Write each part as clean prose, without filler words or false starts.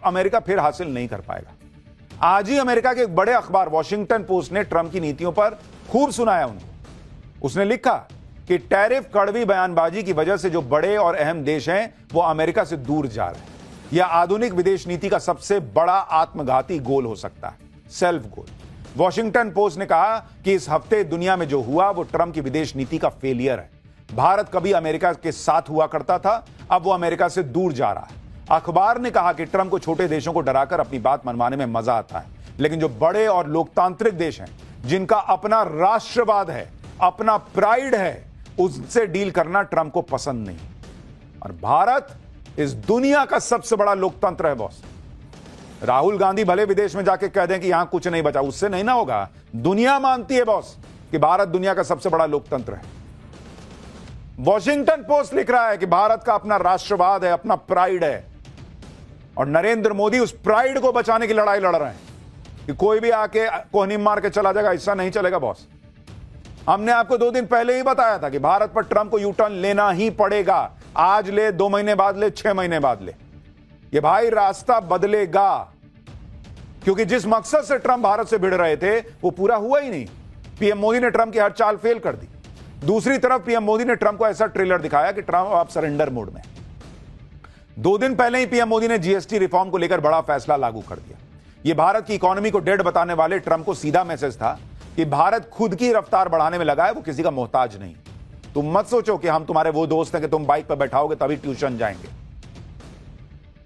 America फिर हासिल नहीं कर पाएगा। आज ही अमेरिका के एक बड़े अखबार वॉशिंगटन पोस्ट ने ट्रंप की नीतियों पर खूब सुनाया उनको। उसने लिखा कि टैरिफ कड़वी बयानबाजी की वजह से जो बड़े और अहम देश हैं वो अमेरिका से दूर जा रहे हैं। यह आधुनिक विदेश नीति का सबसे बड़ा आत्मघाती गोल हो सकता है, सेल्फ गोल। वॉशिंगटन पोस्ट ने कहा कि इस हफ्ते दुनिया में जो हुआ वो ट्रंप की विदेश नीति का फेलियर है। भारत कभी अमेरिका के साथ हुआ करता था, अब वो अमेरिका से दूर जा रहा है। अखबार ने कहा कि ट्रंप को छोटे देशों को डराकर अपनी बात मनवाने में मजा आता है, लेकिन जो बड़े और लोकतांत्रिक देश हैं, जिनका अपना राष्ट्रवाद है, अपना प्राइड है, उनसे डील करना ट्रंप को पसंद नहीं। और भारत इस दुनिया का सबसे बड़ा लोकतंत्र है बॉस। राहुल गांधी भले विदेश में जाके कह दें कि यहां कुछ नहीं बचा, उससे नहीं ना होगा। दुनिया मानती है बॉस कि भारत दुनिया का सबसे बड़ा लोकतंत्र है। वॉशिंगटन पोस्ट लिख रहा है कि भारत का अपना राष्ट्रवाद है, अपना प्राइड है, और नरेंद्र मोदी उस प्राइड को बचाने की लड़ाई लड़ रहे हैं कि कोई भी आके कोहनी मार के चला जाएगा, ऐसा नहीं चलेगा बॉस। हमने आपको 2 दिन पहले ही बताया था कि भारत पर ट्रंप को यू टर्न लेना ही पड़ेगा। आज ले, 2 महीने बाद ले, 6 महीने बाद ले, ये भाई रास्ता बदलेगा। क्योंकि जिस मकसद से ट्रंप भारत से भिड़ रहे थे वो पूरा हुआ ही नहीं। पीएम मोदी ने ट्रंप की हर चाल फेल कर दी। दूसरी तरफ पीएम मोदी ने ट्रंप को ऐसा ट्रेलर दिखाया कि ट्रंप अब सरेंडर मोड में। 2 दिन पहले ही पीएम मोदी ने जीएसटी रिफॉर्म को लेकर बड़ा फैसला लागू कर दिया। यह भारत की इकोनॉमी को डेड बताने वाले ट्रंप को सीधा मैसेज था कि भारत खुद की रफ्तार बढ़ाने में लगा है, वो किसी का मोहताज नहीं। तुम मत सोचो कि हम तुम्हारे वो दोस्त हैं कि तुम बाइक पर बैठाओगे तभी ट्यूशन जाएंगे।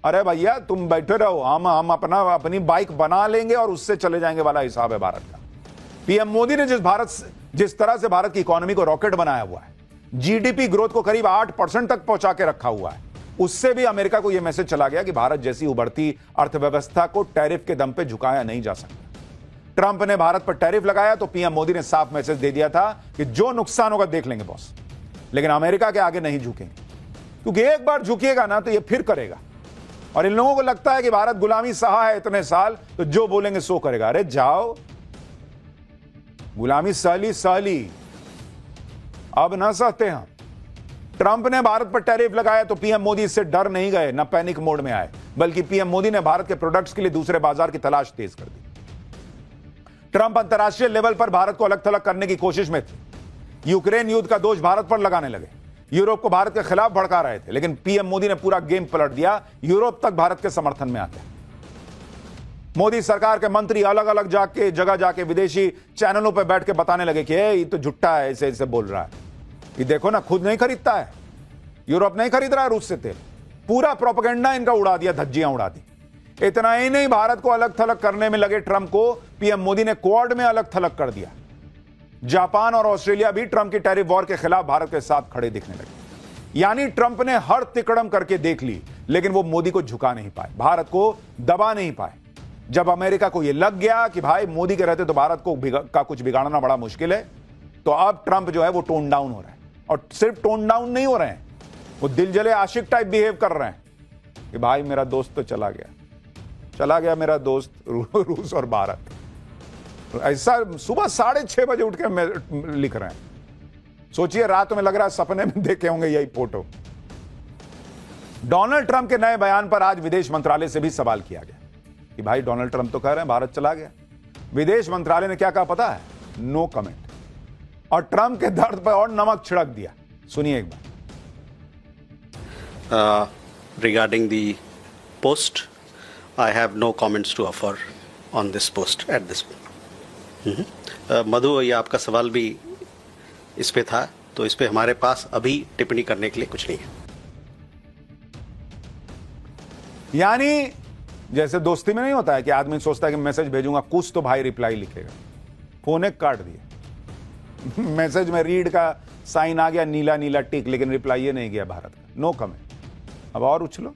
अरे भैया तुम बैठे रहो, हम अपनी बाइक बना लेंगे और उससे चले जाएंगे वाला हिसाब है भारत का। पीएम मोदी ने जिस तरह से भारत की इकोनॉमी को रॉकेट बनाया हुआ है, जीडीपी ग्रोथ को करीब 8% तक पहुंचा के रखा हुआ है, उससे भी अमेरिका को यह मैसेज चला गया कि भारत जैसी उभरती अर्थव्यवस्था को टैरिफ के दम पे झुकाया नहीं जा सकता। ट्रंप ने भारत पर टैरिफ लगाया तो पीएम मोदी ने साफ मैसेज दे दिया था कि जो नुकसान होगा देख लेंगे बॉस, लेकिन अमेरिका के आगे नहीं झुकेंगे। क्योंकि एक बार झुकेगा ना तो ये फिर करेगा। और इन लोगों को लगता है कि भारत गुलामी सहा है इतने साल, तो जो बोलेंगे सो करेगा। अरे जाओ, गुलामी सहली, अब ना सहते हम। ट्रंप ने भारत पर टैरिफ लगाया तो पीएम मोदी इससे डर नहीं गए, ना पैनिक मोड में आए, बल्कि पीएम मोदी ने भारत के प्रोडक्ट्स के लिए दूसरे बाजार की तलाश तेज कर दी। ट्रंप अंतर्राष्ट्रीय लेवल पर भारत को अलग थलग करने की कोशिश में थे। यूक्रेन युद्ध का दोष भारत पर लगाने लगे, यूरोप को भारत के खिलाफ भड़का रहे थे, लेकिन पीएम मोदी ने पूरा गेम पलट दिया। यूरोप तक भारत के समर्थन में आते। मोदी सरकार के मंत्री अलग अलग जगह जाके विदेशी चैनलों पर बैठ के बताने लगे कि ये तो झुट्टा है, ऐसे ऐसे बोल रहा है। ये देखो ना, खुद नहीं खरीदता है, यूरोप नहीं खरीद रहा है रूस से तेल। पूरा प्रोपेगेंडा इनका उड़ा दिया, धज्जियां उड़ा दी। इतना ही नहीं, भारत को अलग थलग करने में लगे ट्रंप को पीएम मोदी ने क्वाड में अलग थलग कर दिया। जापान और ऑस्ट्रेलिया भी ट्रंप की टैरिफ वॉर के खिलाफ भारत के साथ खड़े दिखने लगे। यानी ट्रंप ने हर तिकड़म करके देख ली, लेकिन वो मोदी को झुका नहीं पाए, भारत को दबा नहीं पाए। जब अमेरिका को यह लग गया कि भाई मोदी के रहते तो भारत का कुछ बिगाड़ना बड़ा मुश्किल है, तो अब ट्रंप जो है वो टोन डाउन हो रहा है। और सिर्फ टोन डाउन नहीं हो रहे हैं, वो दिल जले आशिक टाइप बिहेव कर रहे हैं कि भाई मेरा दोस्त तो चला गया मेरा दोस्त रूस और भारत। ऐसा सुबह 6:30 बजे उठ के लिख रहे हैं। सोचिए, रात में लग रहा है सपने में देखे होंगे यही फोटो। डोनाल्ड ट्रंप के नए बयान पर आज विदेश मंत्रालय से भी सवाल किया गया कि भाई डोनाल्ड ट्रंप तो कह रहे हैं भारत चला गया। विदेश मंत्रालय ने क्या कहा पता है? No comment. और ट्रंप के दर्द पर और नमक छिड़क दिया। सुनिए एक बार। Regarding the post, I have no comments to offer on this post at this point. मधु, ये आपका सवाल भी इस पे था, तो इस पे हमारे पास अभी टिप्पणी करने के लिए कुछ नहीं है। यानी जैसे दोस्ती में नहीं होता है कि आदमी सोचता है कि मैसेज भेजूंगा कुछ तो भाई रिप्लाई लिखेगा, फोन काट दिया। मैसेज में रीड का साइन आ गया, नीला नीला टिक, लेकिन रिप्लाई नहीं गया भारत का। No comment. अब और उछलो।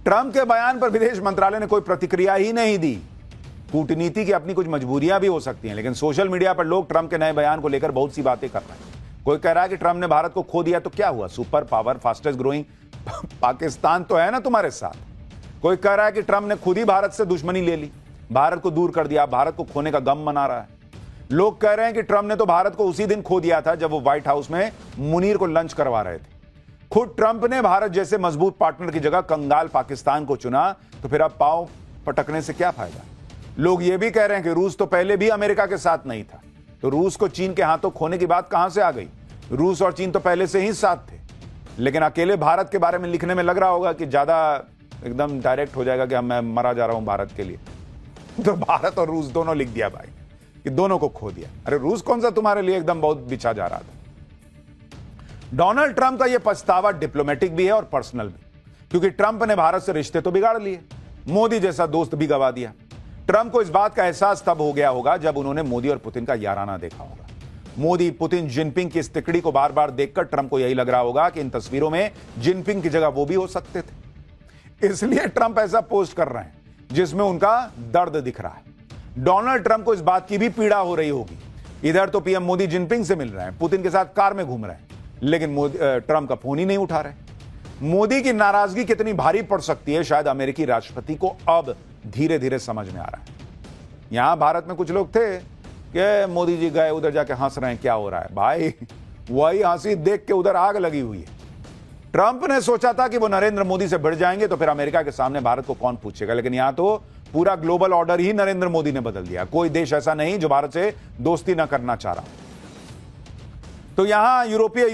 ट्रंप के बयान पर विदेश मंत्रालय ने कोई प्रतिक्रिया ही नहीं दी। कूटनीति की अपनी कुछ मजबूरियां भी हो सकती हैं, लेकिन सोशल मीडिया पर लोग ट्रंप के नए बयान को लेकर बहुत सी बातें कर रहे हैं। कोई कह रहा है कि ट्रंप ने भारत को खो दिया तो क्या हुआ, super power, fastest growing Pakistan तो है ना तुम्हारे साथ। कोई कह रहा है कि ट्रंप ने खुद ही भारत से दुश्मनी ले ली, भारत को दूर कर दिया, भारत को खोने का गम मना रहा है। लोग कह रहे हैं कि ट्रंप ने तो भारत को उसी दिन खो दिया था जब वो व्हाइट हाउस में मुनीर को लंच करवा रहे थे। खुद ट्रंप ने भारत जैसे मजबूत पार्टनर की जगह कंगाल पाकिस्तान को चुना, तो फिर अब पांव पटकने से क्या फायदा? लोग यह भी कह रहे हैं कि रूस तो पहले भी अमेरिका के साथ नहीं था, तो रूस को चीन के हाथों खोने की बात कहां से आ गई? रूस और चीन तो पहले से ही साथ थे। लेकिन अकेले भारत के बारे में लिखने में लग रहा होगा कि ज्यादा एकदम डायरेक्ट हो जाएगा कि मैं मरा जा रहा हूं भारत के लिए, तो भारत और रूस दोनों लिख दिया भाई कि दोनों को खो दिया। अरे रूस कौन सा तुम्हारे लिए एकदम बहुत बिछा जा रहा था। डोनाल्ड ट्रंप का यह पछतावा डिप्लोमेटिक भी है और पर्सनल भी, क्योंकि ट्रंप ने भारत से रिश्ते तो बिगाड़ लिए, मोदी जैसा दोस्त भी गवा दिया। ट्रंप को इस बात का एहसास तब हो गया होगा जब उन्होंने मोदी और पुतिन का याराना देखा होगा। मोदी, पुतिन, जिनपिंग की इस तिकड़ी को बार बार देखकर ट्रंप को यही लग रहा होगा कि इन तस्वीरों में जिनपिंग की जगह वो भी हो सकते थे। इसलिए ट्रंप ऐसा पोस्ट कर रहे हैं जिसमें उनका दर्द दिख रहा है। डोनाल्ड ट्रंप को इस बात की भी पीड़ा हो रही होगी। इधर तो पीएम मोदी जिनपिंग से मिल रहे हैं, पुतिन के साथ कार में घूम रहे हैं, लेकिन ट्रंप का फोन ही नहीं उठा रहे। मोदी की नाराजगी कितनी भारी पड़ सकती है, शायद अमेरिकी राष्ट्रपति को अब धीरे धीरे समझ में आ रहा है। यहां भारत में कुछ लोग थे कि मोदी जी गए, उधर जाके हंस रहे हैं, क्या हो रहा है भाई? वही हंसी देख के उधर आग लगी हुई है। ट्रंप ने सोचा था कि वो नरेंद्र मोदी से भिड़ जाएंगे तो फिर अमेरिका के सामने भारत को कौन पूछेगा, लेकिन यहां तो पूरा ग्लोबल ऑर्डर ही नरेंद्र मोदी ने बदल दिया। कोई देश ऐसा नहीं जो भारत से दोस्ती न करना चाह रहा। तो यहां यूरोपीय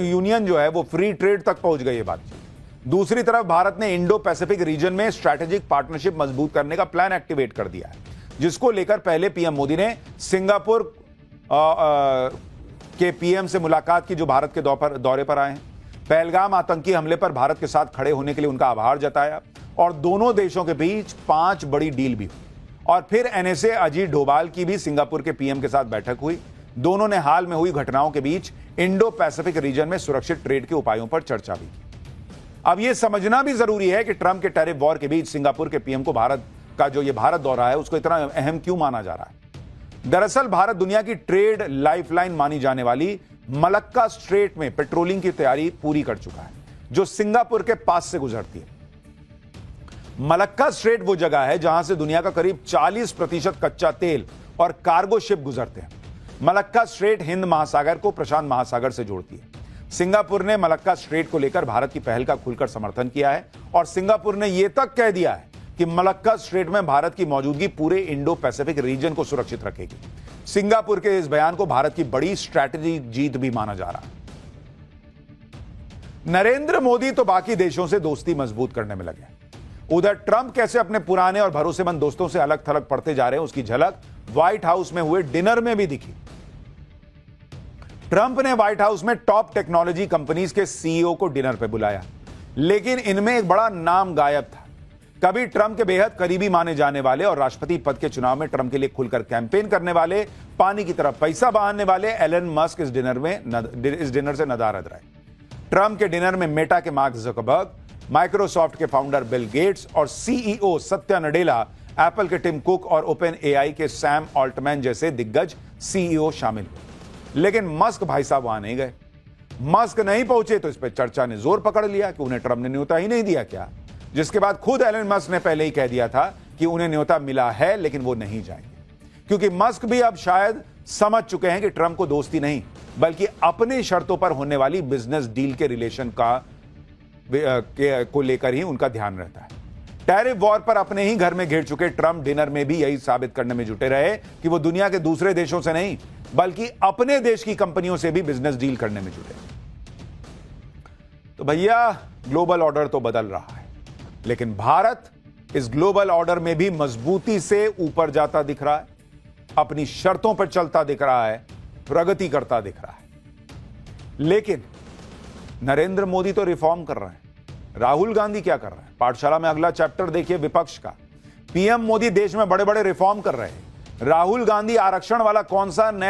यूनियन जो है वो फ्री ट्रेड तक पहुंच गई है बातचीत। दूसरी तरफ भारत ने इंडो पैसिफिक रीजन में स्ट्रैटेजिक पार्टनरशिप मजबूत करने का प्लान एक्टिवेट कर दिया है, जिसको लेकर पहले पीएम मोदी ने सिंगापुर के पीएम से मुलाकात की, जो भारत के दौरे पर आए हैं। पहलगाम आतंकी हमले पर भारत के साथ खड़े होने के लिए उनका आभार जताया और दोनों देशों के बीच 5 बड़ी डील भी हुई। और फिर एनएसए अजीत डोभाल की भी सिंगापुर के पीएम के साथ बैठक हुई। दोनों ने हाल में हुई घटनाओं के बीच इंडो पैसिफिक रीजन में सुरक्षित ट्रेड के उपायों पर चर्चा भी की। अब यह समझना भी जरूरी है कि ट्रंप के टैरिफ वॉर के बीच सिंगापुर के पीएम को भारत का जो ये भारत दौरा है उसको इतना अहम क्यों माना जा रहा है? दरअसल भारत दुनिया की ट्रेड लाइफलाइन मानी जाने वाली मलक्का स्ट्रेट में पेट्रोलिंग की तैयारी पूरी कर चुका है, जो सिंगापुर के पास से गुजरती है। मलक्का स्ट्रेट वो जगह है जहां से दुनिया का करीब 40% कच्चा तेल और कार्गो शिप गुजरते हैं। मलक्का स्ट्रेट हिंद महासागर को प्रशांत महासागर से जोड़ती है। सिंगापुर ने मलक्का स्ट्रेट को लेकर भारत की पहल का खुलकर समर्थन किया है और सिंगापुर ने यह तक कह दिया है कि मलक्का स्ट्रेट में भारत की मौजूदगी पूरे इंडो पैसिफिक रीजन को सुरक्षित रखेगी। सिंगापुर के इस बयान को भारत की बड़ी स्ट्रैटेजिक जीत भी माना जा रहा है। नरेंद्र मोदी तो बाकी देशों से दोस्ती मजबूत करने में लगे। उधर ट्रंप कैसे अपने पुराने और भरोसेमंद दोस्तों से अलग थलग पड़ते जा रहे हैं, उसकी झलक व्हाइट हाउस में हुए डिनर में भी दिखी। ट्रंप ने व्हाइट हाउस में टॉप टेक्नोलॉजी कंपनीज के सीईओ को डिनर पर बुलाया, लेकिन इनमें एक बड़ा नाम गायब था। कभी ट्रंप के बेहद करीबी माने जाने वाले और राष्ट्रपति पद के चुनाव में ट्रंप के लिए खुलकर कैंपेन करने वाले, पानी की तरफ पैसा बहाने वाले एलन मस्क इस डिनर से नदारद रहे। ट्रंप के डिनर में मेटा के मार्क ज़करबर्ग, माइक्रोसॉफ्ट के फाउंडर बिल गेट्स और सीईओ सत्या नडेला, एप्पल के टिम कुक और ओपन एआई के सैम ऑल्टमैन जैसे दिग्गज सीईओ शामिल हुए। लेकिन मस्क भाई साहब वहां नहीं गए। मस्क नहीं पहुंचे तो इस पर चर्चा ने जोर पकड़ लिया कि उन्हें ट्रंप ने न्योता ही नहीं दिया क्या, जिसके बाद खुद एलन मस्क ने पहले ही कह दिया था कि उन्हें न्योता मिला है लेकिन वो नहीं जाएंगे, क्योंकि मस्क भी अब शायद समझ चुके हैं कि ट्रंप को दोस्ती नहीं बल्कि अपनी शर्तों पर होने वाली बिजनेस डील के रिलेशन को लेकर ही उनका ध्यान रहता है। टैरिफ वॉर पर अपने ही घर में घिर चुके ट्रंप डिनर में भी यही साबित करने में जुटे रहे कि वो दुनिया के दूसरे देशों से नहीं बल्कि अपने देश की कंपनियों से भी बिजनेस डील करने में जुटे। तो भैया ग्लोबल ऑर्डर तो बदल रहा है, लेकिन भारत इस ग्लोबल ऑर्डर में भी मजबूती से ऊपर जाता दिख रहा है, अपनी शर्तों पर चलता दिख रहा है, प्रगति करता दिख रहा है। लेकिन नरेंद्र मोदी तो रिफॉर्म कर रहे हैं, राहुल गांधी क्या कर रहे हैं? पाठशाला में अगला चैप्टर देखिए विपक्ष का। पीएम मोदी देश में बड़े बड़े रिफॉर्म कर रहे हैं, राहुल गांधी आरक्षण वाला कौन सा नया